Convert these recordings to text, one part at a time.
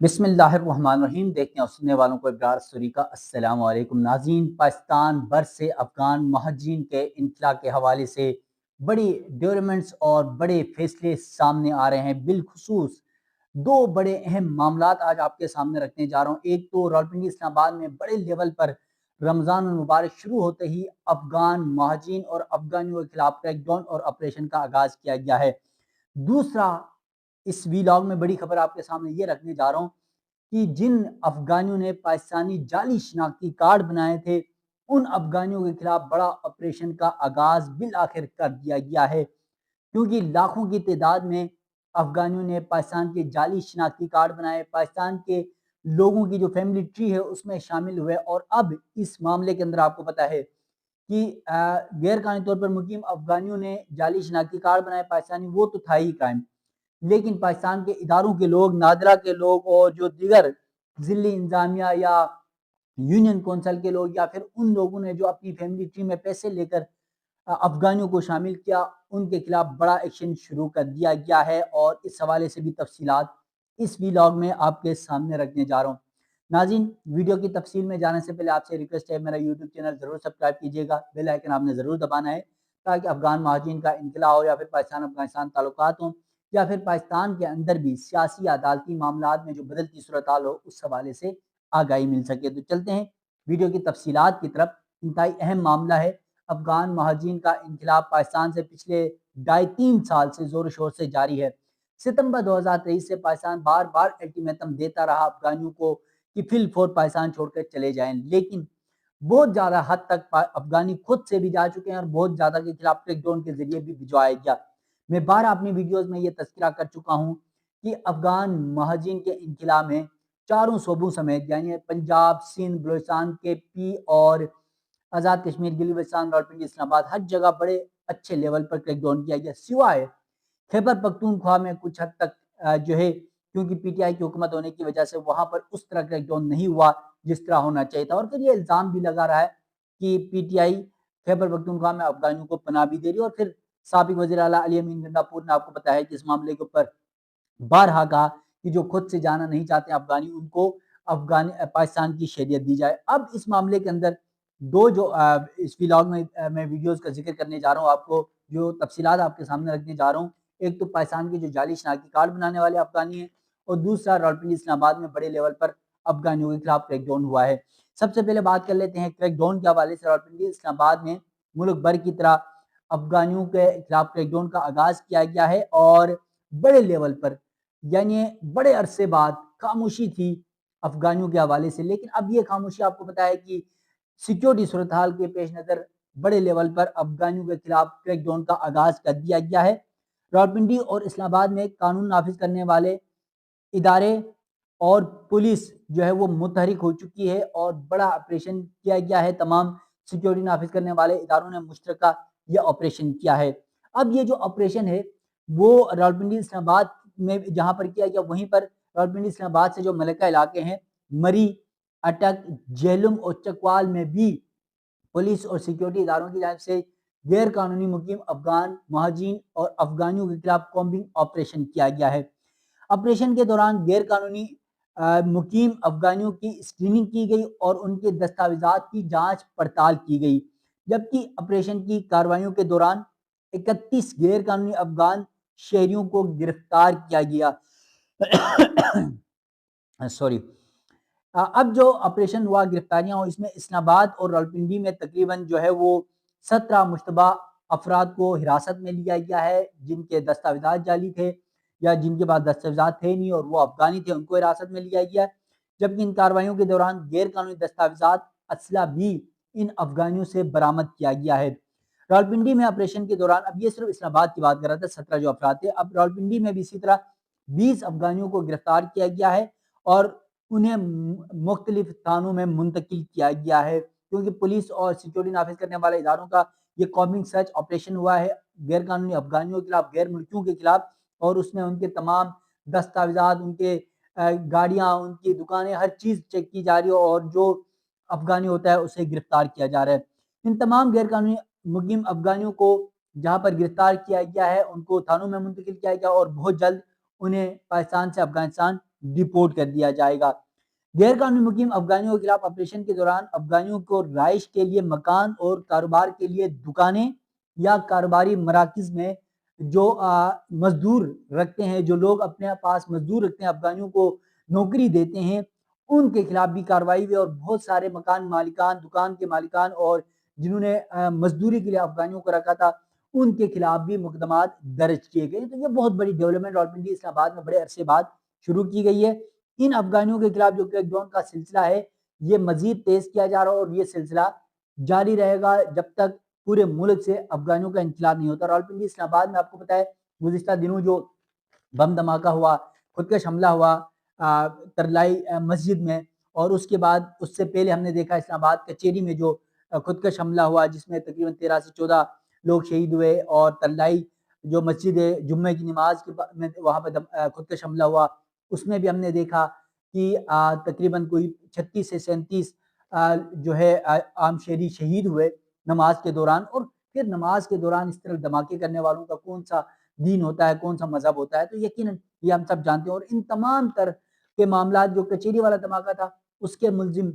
بسم اللہ الرحمن الرحیم۔ دیکھتے ہیں اور سننے والوں کو ابرار سوری کا السلام علیکم ناظرین۔ پاکستان بھر سے افغان مہاجرین کے انخلاء کے حوالے سے بڑی ڈیولپمنٹس اور بڑے فیصلے سامنے آ رہے ہیں۔ بالخصوص دو بڑے اہم معاملات آج آپ کے سامنے رکھنے جا رہا ہوں۔ ایک تو راولپنڈی اسلام آباد میں بڑے لیول پر رمضان المبارک شروع ہوتے ہی افغان مہاجرین اور افغانیوں کے خلاف کریک ڈاؤن اور آپریشن کا آغاز کیا گیا ہے۔ دوسرا، اس ویلاگ میں بڑی خبر آپ کے سامنے یہ رکھنے جا رہا ہوں کہ جن افغانیوں نے پاکستانی جعلی شناختی کارڈ بنائے تھے ان افغانیوں کے خلاف بڑا آپریشن کا آغاز بالآخر کر دیا گیا ہے، کیونکہ لاکھوں کی تعداد میں افغانیوں نے پاکستان کے جعلی شناختی کارڈ بنائے، پاکستان کے لوگوں کی جو فیملی ٹری ہے اس میں شامل ہوئے، اور اب اس معاملے کے اندر آپ کو پتہ ہے کہ غیر قانونی طور پر مقیم افغانیوں نے جعلی شناختی کارڈ بنائے پاکستانی، وہ تو تھا ہی کرائم، لیکن پاکستان کے اداروں کے لوگ، نادرا کے لوگ اور جو دیگر ضلعی انتظامیہ یا یونین کونسل کے لوگ یا پھر ان لوگوں نے جو اپنی فیملی ٹری میں پیسے لے کر افغانیوں کو شامل کیا، ان کے خلاف بڑا ایکشن شروع کر دیا گیا ہے، اور اس حوالے سے بھی تفصیلات اس ویلاگ میں آپ کے سامنے رکھنے جا رہا ہوں۔ ناظرین، ویڈیو کی تفصیل میں جانے سے پہلے آپ سے ریکویسٹ ہے، میرا یوٹیوب چینل ضرور سبسکرائب کیجیے گا، بیل آئیکن آپ نے ضرور دبانا ہے تاکہ افغان مہاجرین کا انخلاء ہو یا پھر پاکستان افغانستان تعلقات ہوں یا پھر پاکستان کے اندر بھی سیاسی عدالتی معاملات میں جو بدلتی صورتحال ہو اس حوالے سے آگاہی مل سکے۔ تو چلتے ہیں ویڈیو کی تفصیلات کی طرف۔ انتہائی اہم معاملہ ہے، افغان مہاجرین کا انخلاء پاکستان سے پچھلے 2.5-3 سال سے زور و شور سے جاری ہے۔ ستمبر 2023 سے پاکستان بار بار الٹیمیٹم دیتا رہا افغانیوں کو کہ فی الفور پاکستان چھوڑ کر چلے جائیں، لیکن بہت زیادہ حد تک افغانی خود سے بھی جا چکے ہیں اور بہت زیادہ کے خلاف کریک ڈاؤن کے ذریعے بھی بھجوایا گیا۔ میں بار اپنی ویڈیوز میں یہ تذکرہ کر چکا ہوں کہ افغان مہاجرین کے انخلاء میں چاروں صوبوں سمیت یعنی پنجاب، سندھ، بلوچستان کے پی اور آزاد کشمیر، گلگت بلتستان، راولپنڈی، اسلام آباد ہر جگہ بڑے اچھے لیول پر کریک ڈاؤن کیا گیا، سوائے خیبر پختونخوا میں کچھ حد تک جو ہے کیونکہ پی ٹی آئی کی حکومت ہونے کی وجہ سے وہاں پر اس طرح کریک ڈاؤن نہیں ہوا جس طرح ہونا چاہیے تھا، اور پھر یہ الزام بھی لگا رہا ہے کہ P T I Khyber Pakhtunkhwa میں افغانیوں کو پناہ بھی دے رہی ہے، اور پھر سابق وزیر اعلیٰ علی امین گنڈاپور نے آپ کو بتایا کہ اس معاملے کے اوپر بارہا کہا کہ جو خود سے جانا نہیں چاہتے افغانی ان کو پاکستان کی شہریت دی جائے۔ اب اس معاملے کے اندر دو جو اس ویلاگ میں ویڈیوز کا ذکر کرنے جا رہا ہوں، آپ کو جو تفصیلات آپ کے سامنے رکھنے جا رہا ہوں، ایک تو پاکستان کے جو جعلی شناختی کارڈ بنانے والے افغانی ہیں، اور دوسرا راولپنڈی اسلام آباد میں بڑے لیول پر افغانیوں کے خلاف کریک ڈاؤن ہوا ہے۔ سب سے پہلے بات کر لیتے ہیں کریک ڈاؤن کے حوالے سے۔ راولپنڈی اسلام آباد میں ملک بھر کی طرح افغانیوں کے خلاف کریک ڈاؤن کا آغاز کیا گیا ہے، اور بڑے لیول پر یعنی بڑے عرصے بعد خاموشی تھی افغانیوں کے حوالے سے، لیکن اب یہ خاموشی آپ کو پتہ ہے کہ سیکیورٹی صورتحال کے پیش نظر بڑے لیول پر افغانیوں کے خلاف کریک ڈاؤن کا آغاز کر دیا گیا ہے۔ راولپنڈی اور اسلام آباد میں قانون نافذ کرنے والے ادارے اور پولیس جو ہے وہ متحرک ہو چکی ہے، اور بڑا آپریشن کیا گیا ہے، تمام سیکیورٹی نافذ کرنے والے اداروں نے مشترکہ یہ آپریشن کیا ہے۔ اب یہ جو آپریشن ہے وہ راولپنڈی اسلام آباد میں جہاں پر کیا گیا، وہیں پر راولپنڈی اسلام آباد سے جو ملکہ علاقے ہیں مری، اٹک، جہلم اور چکوال میں بھی پولیس اور سیکیورٹی اداروں کی جانب سے غیر قانونی مقیم افغان مہاجرین اور افغانیوں کے خلاف کومبنگ آپریشن کیا گیا ہے۔ آپریشن کے دوران غیر قانونی مقیم افغانیوں کی اسکریننگ کی گئی اور ان کے دستاویزات کی جانچ پڑتال کی گئی، جبکہ آپریشن کی کارروائیوں کے دوران 31 غیر قانونی افغان شہریوں کو گرفتار کیا گیا۔ سوری۔ اب جو آپریشن ہوا، گرفتاریاں ہوں، اس میں اسلام آباد اور راولپنڈی میں تقریباً جو ہے وہ 17 مشتبہ افراد کو حراست میں لیا گیا ہے، جن کے دستاویزات جعلی تھے یا جن کے پاس دستاویزات تھے نہیں اور وہ افغانی تھے، ان کو حراست میں لیا گیا، جبکہ ان کارروائیوں کے دوران غیر قانونی دستاویزات اسلحہ بھی ان افغانیوں سے برآمد کیا گیا ہے۔ راولپنڈی میں آپریشن کے دوران، اب یہ صرف اسلام آباد کی بات کر رہا تھا، 17 جو افراد تھے، اب راولپنڈی میں بھی اسی طرح 20 افغانیوں کو گرفتار کیا گیا ہے اور انہیں مختلف تھانوں میں منتقل کیا گیا ہے، کیونکہ پولیس اور سیکیورٹی نافذ کرنے والے اداروں کا یہ کومبنگ سرچ آپریشن ہوا ہے غیر قانونی افغانیوں کے خلاف، غیر ملکیوں کے خلاف، اور اس میں ان کے تمام دستاویزات، ان کے گاڑیاں، ان کی دکانیں، ہر چیز چیک کی جا رہی ہے، اور جو افغانی ہوتا ہے اسے گرفتار کیا جا رہا ہے۔ ان تمام غیر قانونی مقیم افغانیوں کو جہاں پر گرفتار کیا گیا ہے ان کو تھانوں میں منتقل کیا گیا، اور بہت جلد انہیں پاکستان سے افغانستان ڈپورٹ کر دیا جائے گا۔ غیر قانونی مقیم افغانیوں کے خلاف آپریشن کے دوران افغانیوں کو رہائش کے لیے مکان اور کاروبار کے لیے دکانیں یا کاروباری مراکز میں جو مزدور رکھتے ہیں، جو لوگ اپنے پاس مزدور رکھتے ہیں، افغانیوں کو نوکری دیتے ہیں، ان کے خلاف بھی کارروائی ہوئی اور بہت سارے مکان مالکان، دکان کے مالکان اور جنہوں نے مزدوری کے لیے افغانیوں کو رکھا تھا، ان کے خلاف بھی مقدمات درج کیے گئے۔ تو یہ بہت بڑی ڈیولپمنٹ راولپنڈی اسلام آباد میں بڑے عرصے بعد شروع کی گئی ہے۔ ان افغانیوں کے خلاف جو کریک ڈاؤن کا سلسلہ ہے، یہ مزید تیز کیا جا رہا ہے اور یہ سلسلہ جاری رہے گا جب تک پورے ملک سے افغانیوں کا انقلاب نہیں ہوتا۔ راولپنڈی اسلام آباد میں آپ کو پتا ہے گزشتہ دنوں جو بم دھماکہ ہوا، خودکش حملہ ہوا ترلائی مسجد میں، اور اس کے بعد اس سے پہلے ہم نے دیکھا اسلام آباد کچہری میں جو خودکش حملہ ہوا جس میں تقریباً 13 سے 14 لوگ شہید ہوئے، اور ترلائی جو مسجد ہے جمعہ کی نماز میں وہاں پہ خودکش حملہ ہوا، اس میں بھی ہم نے دیکھا کہ تقریباً کوئی 36 سے 37 جو ہے عام شہری شہید ہوئے نماز کے دوران۔ اور پھر نماز کے دوران اس طرح دھماکے کرنے والوں کا کون سا دین ہوتا ہے، کون سا مذہب ہوتا ہے، تو یقیناً یہ ہم سب جانتے ہیں۔ اور ان تمام تر کے معاملات، جو کچہری والا دھماکہ تھا اس کے ملزم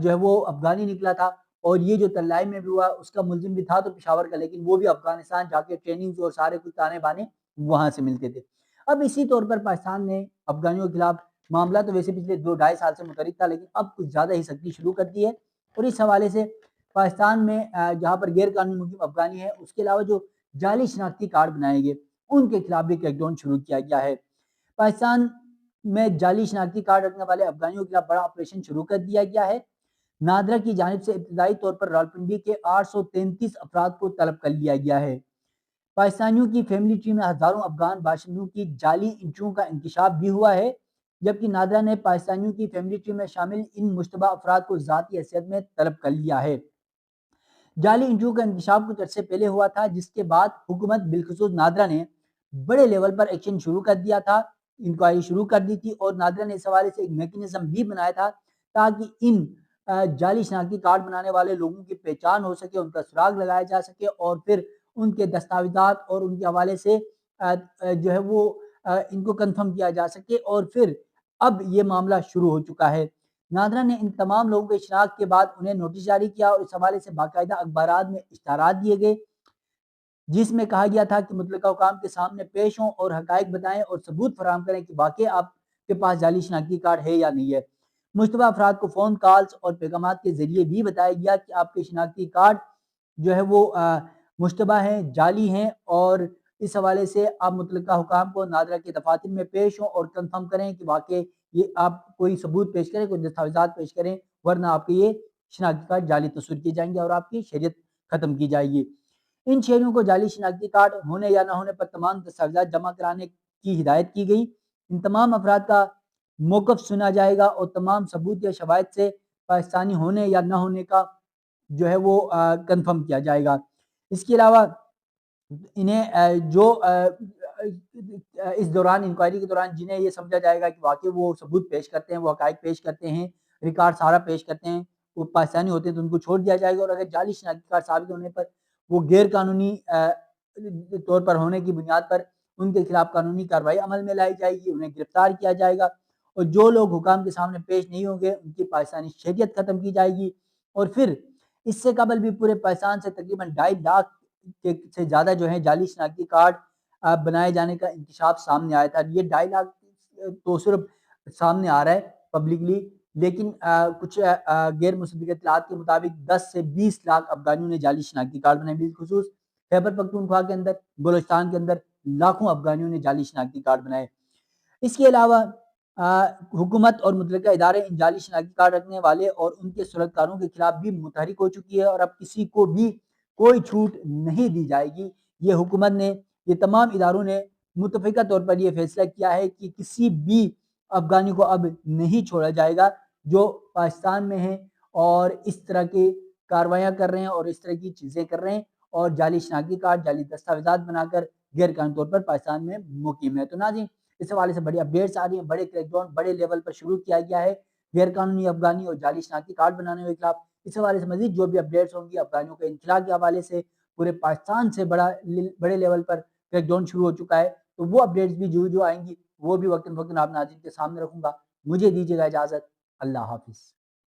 جو ہے وہ افغانی نکلا تھا، اور یہ جو ترلائی میں بھی ہوا اس کا ملزم بھی تھا تو پشاور کا، لیکن وہ بھی افغانستان جا کے ٹریننگ اور سارے کچھ تانے بانے وہاں سے ملتے تھے۔ اب اسی طور پر پاکستان نے افغانیوں کے خلاف معاملہ تو ویسے پچھلے 2-2.5 سال سے متحرک تھا، لیکن اب کچھ زیادہ ہی سختی شروع کر دی ہے، اور اس حوالے سے پاکستان میں جہاں پر غیر قانونی مقیم افغانی ہے، اس کے علاوہ جو جعلی شناختی کارڈ بنائے گئے ان کے خلاف بھی کریک ڈاؤن شروع کیا گیا ہے۔ پاکستان میں جعلی شناختی کارڈ رکھنے والے افغانیوں کے خلاف بڑا آپریشن شروع کر دیا گیا ہے۔ نادرا کی جانب سے ابتدائی طور پر راولپنڈی کے 833 افراد کو طلب کر لیا گیا ہے۔ پاکستانیوں کی فیملی ٹری میں ہزاروں افغان باشندوں کی جعلی انٹریوں کا انکشاف بھی ہوا ہے، جبکہ نادرا نے پاکستانیوں کی فیملی ٹری میں شامل ان مشتبہ افراد کو ذاتی حیثیت میں طلب کر لیا ہے۔ جعلی انٹریوں کا انکشاف کچھ عرصے پہلے ہوا تھا، جس کے بعد حکومت بالخصوص نادرا نے بڑے لیول پر ایکشن شروع کر دیا تھا، انکوائری شروع کر دی تھی، اور نادرا نے اس حوالے سے ایک میکنزم بھی بنایا تھا تاکہ ان جعلی شناختی کارڈ بنانے والے لوگوں کی پہچان ہو سکے، ان کا سراغ لگایا جا سکے، اور پھر ان کے دستاویزات اور ان کے حوالے سے جو ہے وہ ان کو کنفرم کیا جا سکے۔ اور پھر اب یہ معاملہ شروع ہو چکا ہے۔ نادرا نے ان تمام لوگوں کی شناخت کے بعد انہیں نوٹس جاری کیا، اور اس حوالے سے باقاعدہ اخبارات میں اشتہارات دیے گئے جس میں کہا گیا تھا کہ متعلقہ حکام کے سامنے پیش ہوں اور حقائق بتائیں اور ثبوت فراہم کریں کہ واقعی آپ کے پاس جعلی شناختی کارڈ ہے یا نہیں ہے۔ مشتبہ افراد کو فون کالز اور پیغامات کے ذریعے بھی بتایا گیا کہ آپ کے شناختی کارڈ جو ہے وہ مشتبہ ہیں، جعلی ہیں، اور اس حوالے سے آپ متعلقہ حکام کو نادرا کے دفاتر میں پیش ہوں اور کنفرم کریں کہ واقعی یہ آپ کوئی ثبوت پیش کریں، کوئی دستاویزات پیش کریں، ورنہ آپ کے یہ شناختی کارڈ جعلی تصور کیے جائیں گے اور آپ کی شہریت ختم کی جائے گی۔ ان شہریوں کو جعلی شناختی کارڈ ہونے یا نہ ہونے پر تمام دستاویزات جمع کرانے کی ہدایت کی گئی۔ ان تمام افراد کا موقف سنا جائے گا اور تمام ثبوت یا شواہد سے پاکستانی ہونے یا نہ ہونے کا جو ہے وہ کنفرم کیا جائے گا۔ اس کے علاوہ انہیں جو اس دوران انکوائری کے دوران جنہیں یہ سمجھا جائے گا کہ واقعی وہ ثبوت پیش کرتے ہیں، وہ حقائق پیش کرتے ہیں، ریکارڈ سارا پیش کرتے ہیں، وہ پاکستانی ہوتے ہیں تو ان کو چھوڑ دیا جائے گا، اور اگر جعلی شناختی کارڈ ثابت ہونے پر وہ غیر قانونی طور پر ہونے کی بنیاد پر ان کے خلاف قانونی کارروائی عمل میں لائی جائے گی، انہیں گرفتار کیا جائے گا، اور جو لوگ حکام کے سامنے پیش نہیں ہوں گے ان کی پاکستانی شہریت ختم کی جائے گی۔ اور پھر اس سے قبل بھی پورے پاکستان سے تقریباً 2.5 لاکھ سے زیادہ جو ہیں جعلی شناختی کارڈ بنائے جانے کا انکشاف سامنے آیا تھا۔ یہ 2.5 لاکھ تو صرف سامنے آ رہا ہے پبلکلی، لیکن کچھ غیر مصدقہ اطلاعات کے مطابق 10 سے 20 لاکھ افغانیوں نے جعلی شناختی کارڈ بنائے، بالخصوص خیبر پختونخوا کے اندر، بلوچستان کے اندر لاکھوں افغانیوں نے جعلی شناختی کارڈ بنائے۔ اس کے علاوہ حکومت اور متعلقہ ادارے ان جعلی شناختی کارڈ رکھنے والے اور ان کے صورتکاروں کے خلاف بھی متحرک ہو چکی ہے، اور اب کسی کو بھی کوئی چھوٹ نہیں دی جائے گی۔ یہ حکومت نے، یہ تمام اداروں نے متفقہ طور پر یہ فیصلہ کیا ہے کہ کسی بھی افغانی کو اب نہیں چھوڑا جائے گا جو پاکستان میں ہیں اور اس طرح کی کاروائیاں کر رہے ہیں اور اس طرح کی چیزیں کر رہے ہیں، اور جعلی شناختی کارڈ، جعلی دستاویزات بنا کر غیر قانونی طور پر پاکستان میں مقیم ہے۔ تو ناظرین، اس حوالے سے بڑی اپڈیٹس آ رہی ہیں، بڑے کریک ڈاؤن بڑے لیول پر شروع کیا گیا ہے غیر قانونی افغانی اور جعلی شناختی کارڈ بنانے کے خلاف۔ اس حوالے سے مزید جو بھی اپڈیٹس ہوں گی افغانیوں کے انخلاء کے حوالے سے، پورے پاکستان سے بڑے لیول پر کریک ڈاؤن شروع ہو چکا ہے، تو وہ اپڈیٹس بھی جو آئیں گی وہ بھی وقتاً فوقتاً آپ ناظرین کے سامنے رکھوں گا۔ مجھے دیجیے گا اجازت، اللہ حافظ۔